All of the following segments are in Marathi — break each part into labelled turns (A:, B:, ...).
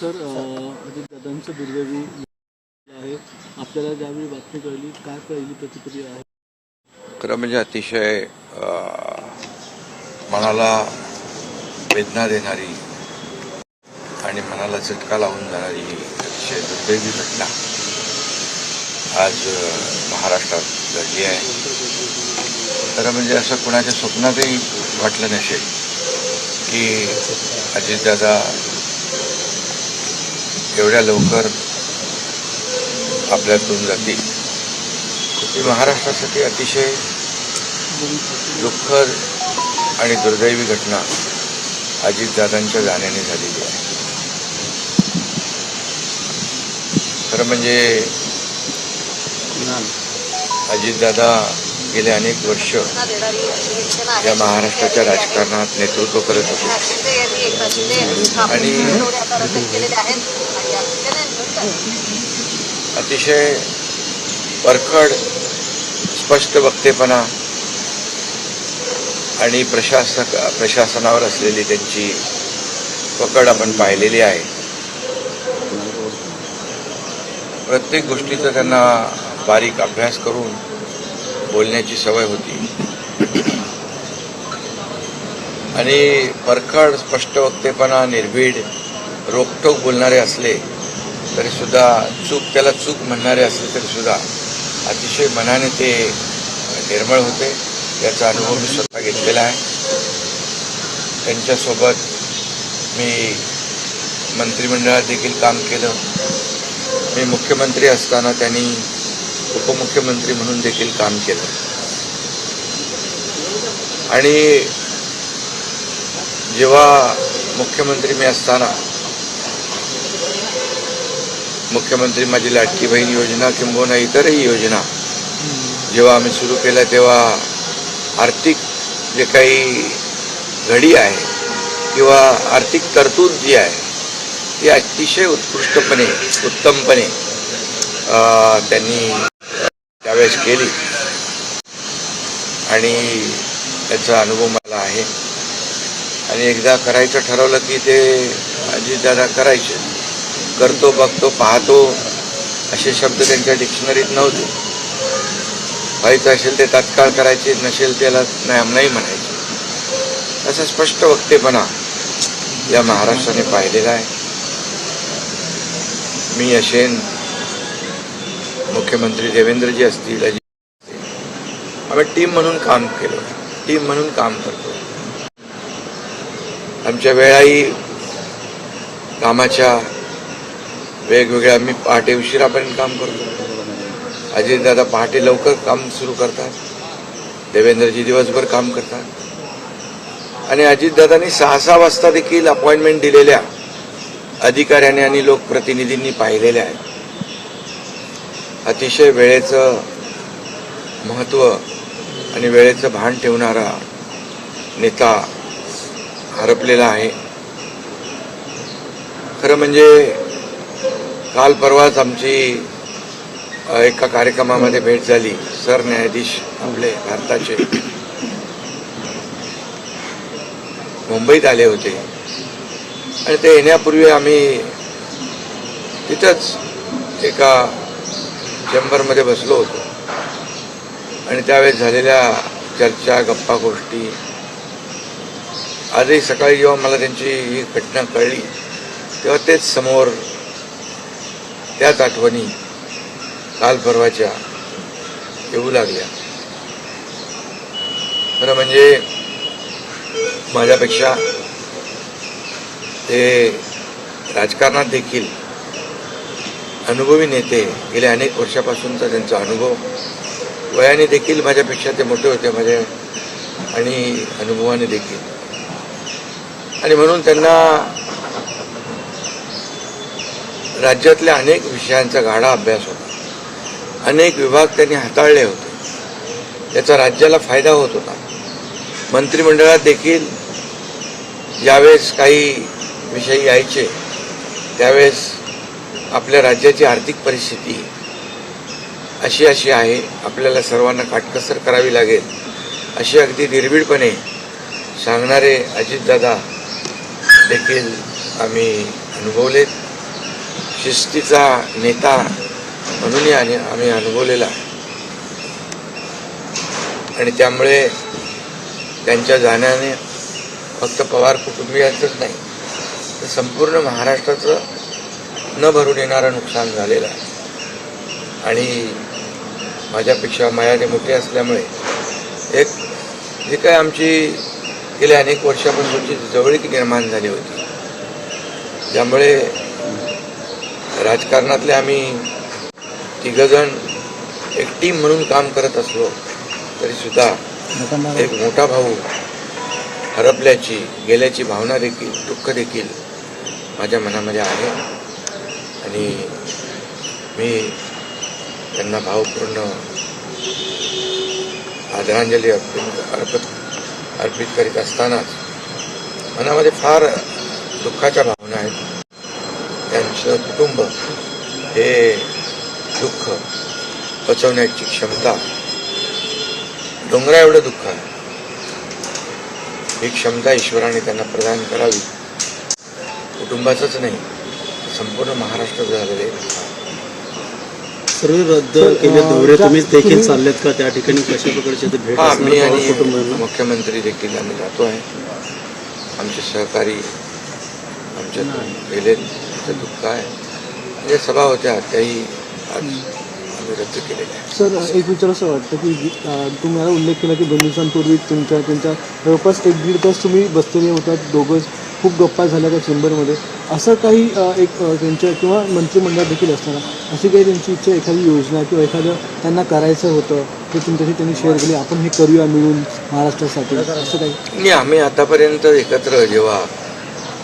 A: सर अजितदादांचं दुर्दैवी आहे. आपल्याला ज्यावेळी बातमी कळली काय पहिली प्रतिक्रिया आहे?
B: खरं म्हणजे अतिशय मनाला वेदना देणारी आणि मनाला झटका लावून जाणारी अतिशय दुर्दैवी घटना आज महाराष्ट्रात घडली आहे. खरं म्हणजे असं कुणाच्या स्वप्नातही वाटलं नसेल की अजितदादा एवढ्या लवकर आपल्यातून जातील. ही महाराष्ट्रासाठी अतिशय दुःखद आणि दुर्दैवी घटना अजितदादांच्या जाण्याने झालेली आहे. खरं म्हणजे अजितदादा गेले अनेक वर्ष या महाराष्ट्राच्या राजकारणात नेतृत्व करत होते आणि अतिशय परखड स्पष्ट वक्तेपणा आणि प्रशासनावर असलेली त्यांची पकड आपण पाहिलेली आहे. प्रत्येक गोष्टीचा त्यांना बारीक अभ्यास करून बोलण्याची सवय होती आणि परखड स्पष्ट वक्तेपणा, निर्भीड, रोखठोक बोलणारे असले तरी सुद्धा त्याला चूक म्हणणारे असले तरी सुद्धा अतिशय मनाने ते निर्मळ होते. याचा अनुभव मी स्वतः घेतलेला आहे. त्यांच्यासोबत मी मंत्रिमंडळात देखील काम केलं. मी मुख्यमंत्री असताना त्यांनी उपमुख्यमंत्री म्हणून देखील काम केलं आणि जेव्हा मुख्यमंत्री मी असताना मुख्यमंत्री माझी लाडकी बहीण योजना किंबहुना इतरही योजना जेव्हा आम्ही सुरू केल्या तेव्हा आर्थिक जे काही घडी आहे किंवा आर्थिक तरतूद जी आहे ती अतिशय उत्कृष्टपणे उत्तमपणे त्यांनी त्यावेळेस केली आणि त्याचा अनुभव मला आहे. आणि एकदा करायचं ठरवलं की ते अजितदादा करायचे. करतो, बघतो, पाहतो असे शब्द त्यांच्या डिक्शनरीत नव्हते. व्हायचं असेल ते तात्काळ करायचे, नसेल त्याला नाही म्हणायचे. असा स्पष्ट वक्तेपणा या महाराष्ट्राने पाहिलेला आहे. मी असेन, मुख्यमंत्री देवेंद्रजी असतील, आम्ही टीम म्हणून काम केलं, टीम म्हणून काम करतो. आमच्या वेळाही कामाच्या वेगवेगळ्या, आम्ही पहाटे उशिरापर्यंत काम करतो. अजितदादा पहाटे लवकर काम सुरू करतात, देवेंद्रजी दिवसभर काम करतात आणि अजितदादांनी 6-6 वाजता देखील अपॉइंटमेंट दिलेल्या अधिकाऱ्यांनी आणि लोकप्रतिनिधींनी पाहिलेल्या आहेत. अतिशय वेळेचं महत्त्व आणि वेळेचं भान ठेवणारा नेता हरपलेला आहे. खरं म्हणजे काल परवाच आमची एका कार्यक्रमामध्ये भेट झाली. सरन्यायाधीश आपले भारताचे मुंबईत आले होते आणि ते येण्यापूर्वी आम्ही तिथंच एका चेंबरमध्ये बसलो होतो आणि त्यावेळेस झालेल्या चर्चा, गप्पा गोष्टी, आजही सकाळी जेव्हा मला त्यांची ही घटना कळली तेव्हा तेच समोर त्याच आठवणी काल परवाच्या येऊ लागल्या. खरं म्हणजे माझ्यापेक्षा ते राजकारणात देखील अनुभवी नेते, गेल्या अनेक वर्षापासूनचा त्यांचा अनुभव, वयाने देखील माझ्यापेक्षा ते मोठे होते माझ्या आणि अनुभवाने देखील. आणि म्हणून त्यांना राज्यातल्या अनेक विषयांचा गाढा अभ्यास होता. अनेक विभाग त्यांनी हाताळले होते. याचा राज्याला फायदा होत होता. मंत्रिमंडळात देखील ज्यावेळेस काही विषय यायचे त्यावेळेस आपल्या राज्याची आर्थिक परिस्थिती अशी आहे, आपल्याला सर्वांना काटकसर करावी लागेल, अशी अगदी निर्भीडपणे सांगणारे अजितदादा देखील आम्ही अनुभवलेत. शिस्तीचा नेता म्हणूनही आम्ही अनुभवलेला आहे. आणि त्यामुळे त्यांच्या जाण्याने फक्त पवार कुटुंबियांचंच नाही तर संपूर्ण महाराष्ट्राचं न भरून येणारं नुकसान झालेलं आहे. आणि माझ्यापेक्षा वयाने मोठे असल्यामुळे एक जी काय आमची गेल्या अनेक वर्षापासूनची जवळीक निर्माण झाली होती, त्यामुळे राजकारणातले आम्ही तिघजण एक टीम म्हणून काम करत असलो तरीसुद्धा एक मोठा भाऊ हरपल्याची गेल्याची भावना देखील दुःख देखील माझ्या मनामध्ये आहे. आणि मी त्यांना भावपूर्ण आदरांजली अर्पित करीत असतानाच मनामध्ये फार दुःखाच्या भावना आहेत. त्यांचं कुटुंब हे दुःख पचवण्याची क्षमता डोंगरा एवढं दुःख आहे. ही क्षमता ईश्वराने त्यांना प्रदान करावी. कुटुंबाचंच नाही संपूर्ण महाराष्ट्र झालेले
A: सर्व रद्द केले दौरे तुम्ही देखील चाललेत का त्या ठिकाणी? कशा प्रकारचे ते भेट
B: हा, मी आणि
A: कुटुंबांना?
B: मुख्यमंत्री देखील आम्ही जातो आहे. आमचे सहकारी आमच्यात गेले त्याचं दुःख आहे. जे सभा होत्या त्याही आज आम्ही रद्द केलेल्या आहे.
A: सर, एक विचार असं वाटतं की तुम्हाला उल्लेख केला की 2 दिवसांपूर्वी त्यांच्या जवळपास 1-1.5 तास तुम्ही बसलेले होतात, दोघं खूप गप्पा झाल्या त्या चेंबरमध्ये. असं काही एक त्यांच्या किंवा मंत्रिमंडळात देखील असताना अशी काही त्यांची इच्छा, एखादी योजना किंवा एखादं त्यांना करायचं होतं ते तुमच्याशी त्यांनी शेअर केली, आपण हे करूया मिळून महाराष्ट्रासाठी, असं काही?
B: नाही, आम्ही आतापर्यंत एकत्र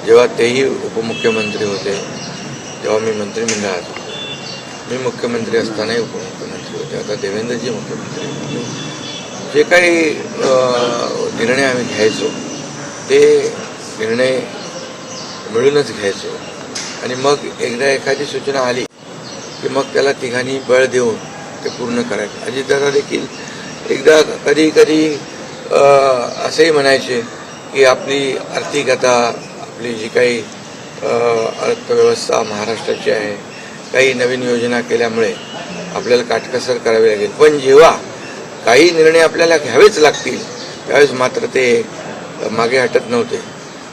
B: जेव्हा तेही उपमुख्यमंत्री होते तेव्हा मी मंत्रिमंडळात, मी मुख्यमंत्री असतानाही उपमुख्यमंत्री होते, आता देवेंद्रजी मुख्यमंत्री होते. जे काही निर्णय आम्ही घ्यायचो ते निर्णय मिळूनच घ्यायचो. आणि मग एकदा एखादी सूचना आली की मग त्याला तिघांनी बळ देऊन ते पूर्ण करायचं. अजितदादा देखील एकदा कधी असंही म्हणायचे की आपली आर्थिक आता आपली जी काही अर्थव्यवस्था महाराष्ट्राची आहे, काही नवीन योजना केल्यामुळे आपल्याला काटकसर करावी लागेल, पण जेव्हा काही निर्णय आपल्याला घ्यावेच लागतील त्यावेळेस मात्र ते मागे हटत नव्हते.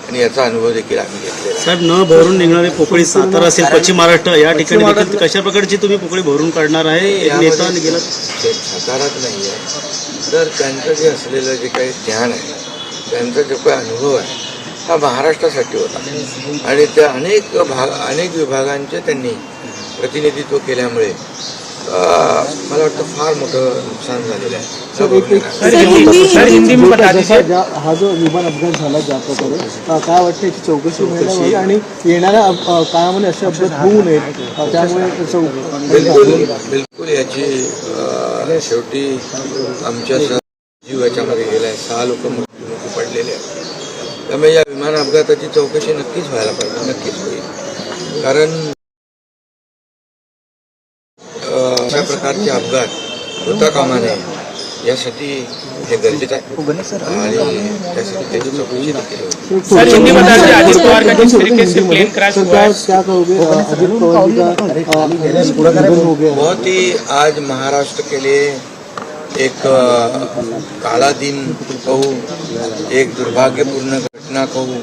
B: आणि याचा अनुभव देखील आम्ही घेतलेला.
A: साहेब, न भरून निघणारे पोकळी सातारा असेल, पश्चिम महाराष्ट्र या ठिकाणी देखील कशा प्रकारची तुम्ही पोकळी भरून काढणार आहे? एक नेता गेला
B: साताराच नाही आहे तर त्यांचं जे असलेलं जे काही ज्ञान आहे, त्यांचा जो काही अनुभव आहे हा महाराष्ट्रासाठी होता. आणि त्या अनेक विभागांचे त्यांनी प्रतिनिधित्व केल्यामुळे मला वाटतं फार मोठं नुकसान झालेलं आहे.
A: हा जो विमान अपघात झाला ज्या प्रकारे, काय वाटतं याची चौकशी व्हायला हवी आणि येणाऱ्या काळामध्ये असे अपघात होऊ नयेत, त्यामुळे
B: बिलकुल याची शेवटी आमच्या जीव याच्यामध्ये गेला आहे. 6 लोक मृत्युमुखी पडलेले आहेत. त्यामुळे या विमान अपघाताची चौकशी नक्कीच व्हायला पाहिजे, नक्कीच होईल. कारण अशा प्रकारचे अपघात होता कामा नये यासाठी हे गरजेचं आहे आणि त्यासाठी त्याची चौकशी देखील होईल. बहुत ही आज महाराष्ट्र के लिए एक काला दिन कहूँ, एक दुर्भाग्यपूर्ण घटना कहूँ,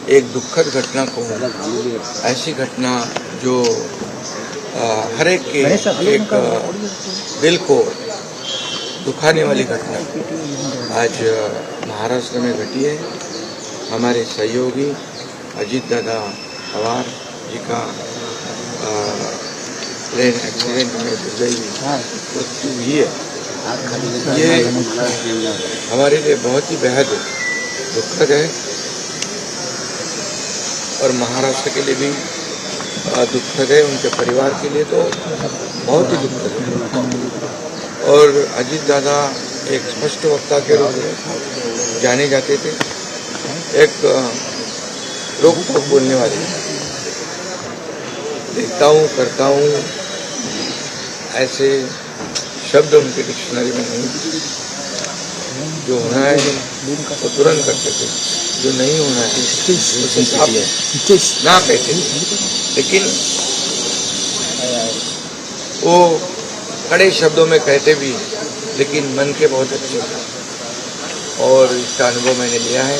B: एक दुखद घटना कहूँ, ऐसी घटना जो हर एक के एक दिल को दुखाने वाली घटना आज महाराष्ट्र में घटी है. हमारे सहयोगी अजीत दादा पवार जी का प्लेन एक्सीडेंट में दुर्दैवी मृत्यु हुई है. ये हमारे लिए बहुत ही बेहद दुखद है और महाराष्ट्र के लिए भी दुखद है, उनके परिवार के लिए तो बहुत ही दुखद है. और अजीत दादा एक स्पष्ट वक्ता के रूप में जाने जाते थे, एक रोक टोक बोलने वाले. देखता हूँ, करता हूँ, ऐसे शब्द उनके डिक्शनरी में नहीं. जो होना है वो तुरंत करते थे, जो नहीं होना है उसे ना कहते थे. लेकिन वो कड़े शब्दों में कहते भी, लेकिन मन के बहुत अच्छे थे और इसका अनुभव मैंने लिया है।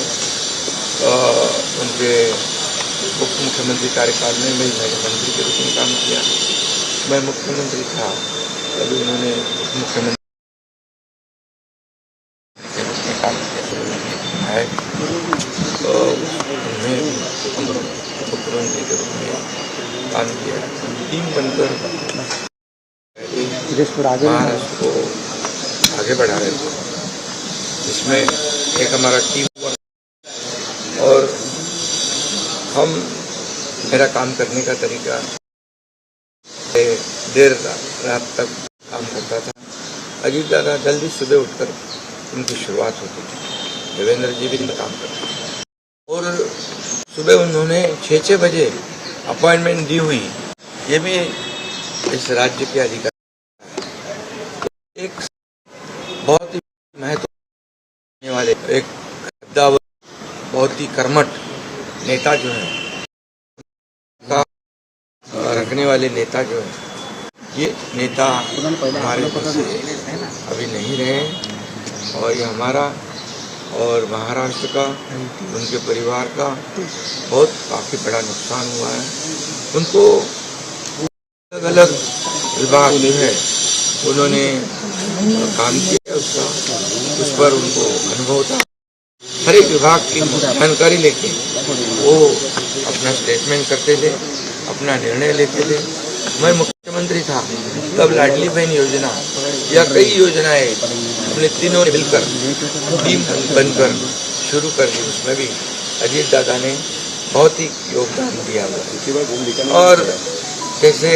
B: उनके उप मुख्यमंत्री कार्यकाल में मैंने मंत्री के रूप में काम किया। मैं मुख्यमंत्री था तभी उन्होंने उप मुख्यमंत्री के रूप में काम किया है, तो उन्हें मुख्यमंत्री के रूप में काम किया। टीम बनकर महाराष्ट्र को आगे बढ़ा रहे थे, जिसमें एक हमारा टीम वर्क और हम मेरा काम करने का तरीका देर रात तक काम करता था। अजीत दादा जल्दी सुबह उठकर उनकी शुरुआत होती थी, देवेंद्र जी भी काम करते थे और सुबह उन्होंने 6 बजे अपॉइंटमेंट दी हुई। ये भी इस राज्य के अधिकारी एक बहुत ही महत्व वाले एक कद्दावर बहुत ही कर्मठ नेता जो है का रखने वाले नेता जो है, ये नेता हमारे पास अभी नहीं रहे और ये हमारा और महाराष्ट्र का उनके परिवार का बहुत काफ़ी बड़ा नुकसान हुआ है। उनको अलग अलग विभाग जो है उन्होंने काम किया, उसका उस पर उनको अनुभव था। हर एक विभाग की जानकारी लेके वो अपना स्टेटमेंट करते थे, अपना निर्णय लेते थे। मैं मुख्यमंत्री था तब लाडली बहन योजना या कई योजनाएं हमने तीनों ने मिलकर टीम बनकर शुरू कर दी। उसमें भी अजीत दादा ने बहुत ही योगदान दिया और जैसे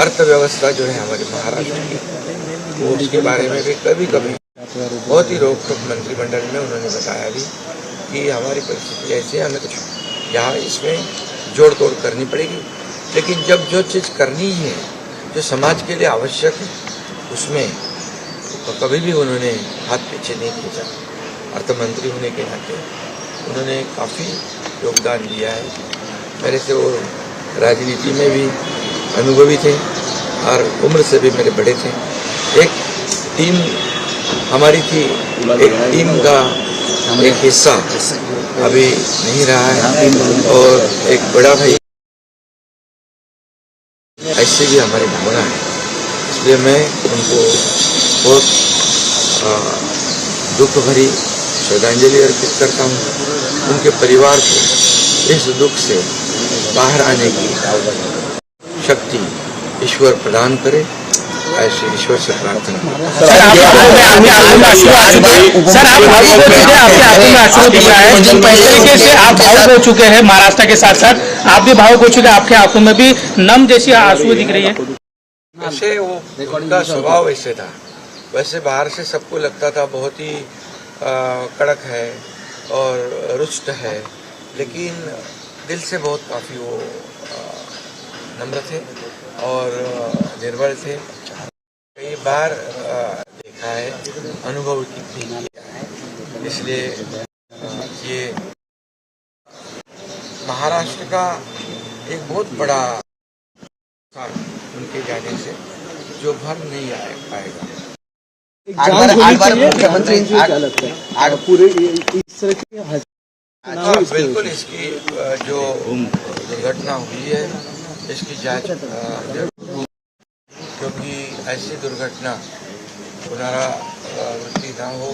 B: अर्थव्यवस्था जो है हमारे महाराष्ट्र की, वो उसके बारे में भी कभी कभी बहुत ही रोक टोक मंत्रिमंडल में उन्होंने बताया भी कि हमारी परिस्थिति ऐसी है, हमें कुछ यहाँ इसमें जोड़ तोड़ करनी पड़ेगी। लेकिन जब जो चीज़ करनी है, जो समाज के लिए आवश्यक है, उसमें तो कभी भी उन्होंने हाथ पीछे नहीं खींचा। अर्थमंत्री होने के नाते उन्होंने काफ़ी योगदान दिया है। मेरे से वो राजनीति में भी अनुभवी थे और उम्र से भी मेरे बड़े थे। एक टीम हमारी थी, एक टीम का एक हिस्सा अभी नहीं रहा है और एक बड़ा भाई ऐसे भी हमारी भावना है। इसलिए मैं उनको बहुत दुख भरी श्रद्धांजलि अर्पित करता हूँ। उनके परिवार को इस दुख से बाहर आने की शक्ति ईश्वर प्रदान करे, ऐसे ईश्वर से प्रार्थना।
C: सर आप भावुक हो चुके हैं, महाराष्ट्र के साथ साथ आप भी भावुक हो चुके हैं, आपके आंखों में भी नम जैसी आंसू दिख रही है।
B: वैसे वो उनका स्वभाव ऐसे था, वैसे बाहर से सबको लगता था बहुत ही कड़क है और रुष्ट है, लेकिन दिल से बहुत काफ़ी वो नम्र थे और निर्बल थे। कई बार देखा है, अनुभव भी किया है। इसलिए ये महाराष्ट्र का एक बहुत बड़ा उनके जाने से जो भर नहीं आ पाएगा।
A: मुख्यमंत्री क्या लगता है पूरे इस तरह की
B: बिल्कुल इसकी जो दुर्घटना हुई है इसकी जांच क्योंकि ऐसी दुर्घटना पुनरावृत्ति ना हो,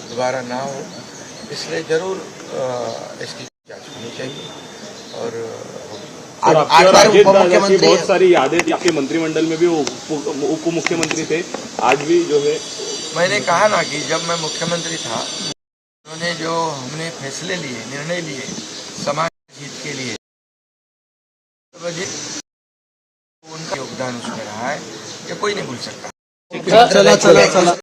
B: दोबारा ना हो, इसलिए जरूर इसकी जांच होनी चाहिए। और
D: अजीत दादा की बहुत सारी यादें थी, आपके मंत्रिमंडल में भी उप मुख्यमंत्री थे, आज भी जो है
B: मैंने कहा ना कि जब मैं मुख्यमंत्री था उन्होंने जो हमने फैसले लिए, निर्णय लिए समाज हित के लिए, उनका योगदान उसमें रहा है, ये कोई नहीं भूल सकता।
A: चला